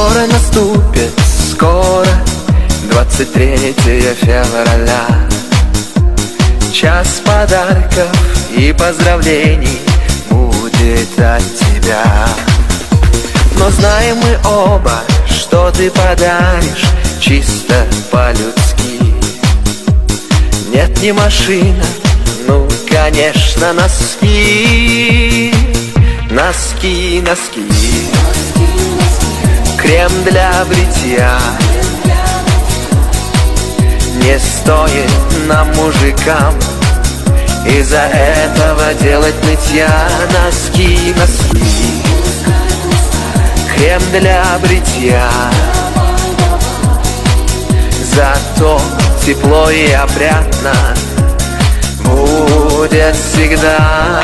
Скоро наступит, скоро 23 февраля. Час подарков и поздравлений будет от тебя. Но знаем мы оба, что ты подаришь чисто по-людски. Нет, не машина, ну, конечно, носки. Носки, носки, крем для бритья. Не стоит нам, мужикам, из-за этого делать нытья. Носки, носки, крем для бритья. Зато тепло и опрятно будет всегда.